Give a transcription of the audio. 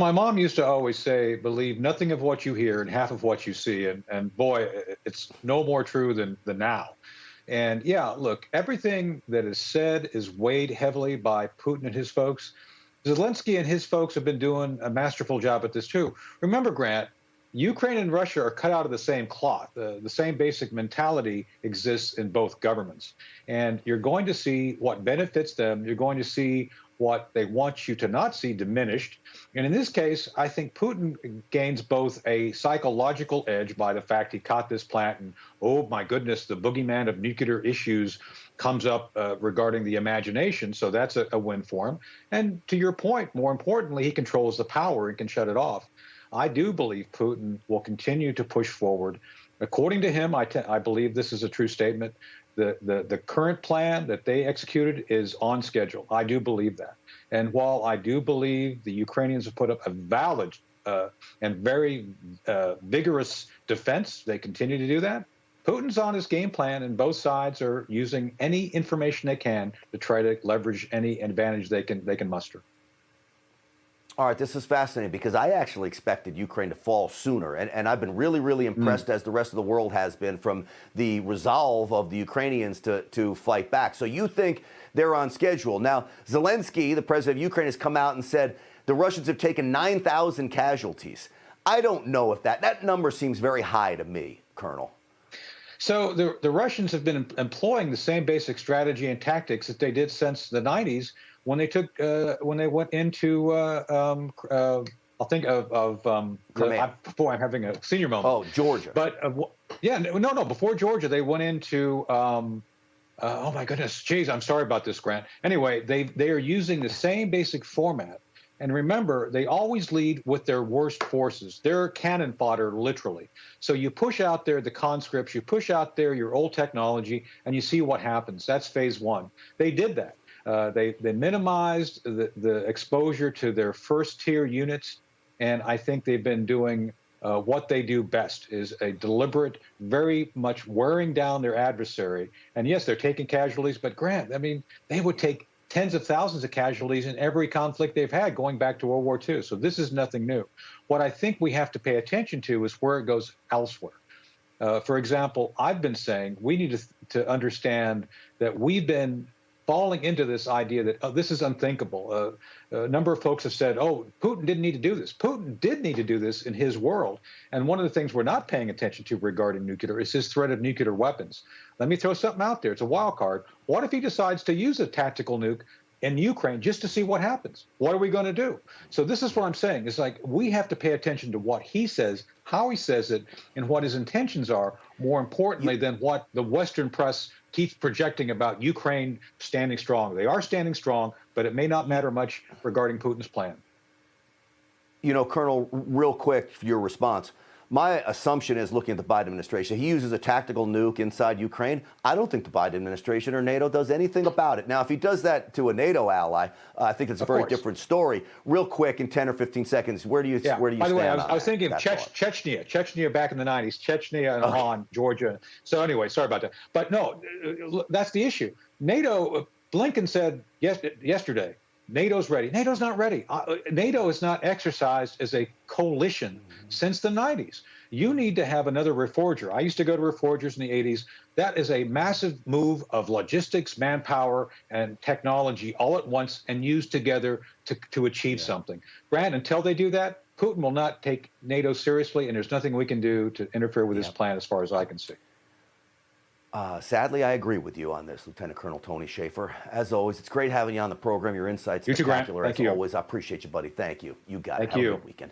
My mom used to always say, believe nothing of what you hear and half of what you see. And boy, it's no more true than now. And yeah, look, everything that is said is weighed heavily by Putin and his folks. Zelensky and his folks have been doing a masterful job at this too. Remember, Grant, Ukraine and Russia are cut out of the same cloth. The same basic mentality exists in both governments. And you're going to see what benefits them. You're going to see what they want you to not see diminished. And in this case, I think Putin gains both a psychological edge by the fact he caught this plant and, oh my goodness, the boogeyman of nuclear issues comes up regarding the imagination. So that's a win for him. And to your point, more importantly, he controls the power and can shut it off. I do believe Putin will continue to push forward. According to him, I believe this is a true statement. The current plan that they executed is on schedule. I do believe that. And while I do believe the Ukrainians have put up a valid and very vigorous defense, they continue to do that. Putin's on his game plan, and both sides are using any information they can to try to leverage any advantage they can muster. All right, this is fascinating because I actually expected Ukraine to fall sooner. And I've been really, really impressed, as the rest of the world has been, from the resolve of the Ukrainians to fight back. So you think they're on schedule. Now, Zelensky, the president of Ukraine, has come out and said the Russians have taken 9,000 casualties. I don't know if that number seems very high to me, Colonel. So the Russians have been employing the same basic strategy and tactics that they did since the 90s. When they went into, I'll think of before I'm having a senior moment. Oh, Georgia. But yeah, no, before Georgia, they went into, oh my goodness, geez, I'm sorry about this, Grant. Anyway, they are using the same basic format. And remember, they always lead with their worst forces. They're cannon fodder, literally. So you push out there the conscripts, you push out there your old technology, and you see what happens. That's phase one. They did that. They minimized the exposure to their first-tier units, and I think they've been doing what they do best, is a deliberate, very much wearing down their adversary. And yes, they're taking casualties, but Grant, I mean, they would take tens of thousands of casualties in every conflict they've had going back to World War II. So this is nothing new. What I think we have to pay attention to is where it goes elsewhere. For example, I've been saying we need to understand that we've been falling into this idea that this is unthinkable. A number of folks have said, oh, Putin didn't need to do this. Putin did need to do this in his world. And one of the things we're not paying attention to regarding nuclear is his threat of nuclear weapons. Let me throw something out there. It's a wild card. What if he decides to use a tactical nuke in Ukraine just to see what happens? What are we going to do? So this is what I'm saying. It's like we have to pay attention to what he says, how he says it, and what his intentions are, more importantly than what the Western press keeps projecting about Ukraine standing strong. They are standing strong, but it may not matter much regarding Putin's plan. You know, Colonel, real quick, your response. My assumption is, looking at the Biden administration, he uses a tactical nuke inside Ukraine. I don't think the Biden administration or NATO does anything about it. Now, if he does that to a NATO ally, I think it's a very different story. Real quick, in 10 or 15 seconds, where do you stand? By the way, I was thinking of Chechnya back in the 90s, Chechnya and Han, Georgia. So anyway, sorry about that. But no, that's the issue. NATO, Blinken said yesterday, NATO's ready. NATO's not ready. NATO is not exercised as a coalition since the 90s. You need to have another reforger. I used to go to reforgers in the 80s. That is a massive move of logistics, manpower, and technology all at once and used together to achieve something. Grant, until they do that, Putin will not take NATO seriously, and there's nothing we can do to interfere with his plan as far as I can see. Sadly, I agree with you on this, Lieutenant Colonel Tony Shaffer. As always, it's great having you on the program. Your insights spectacular. As always. I appreciate you, buddy. Thank you. You got it. Have a good weekend.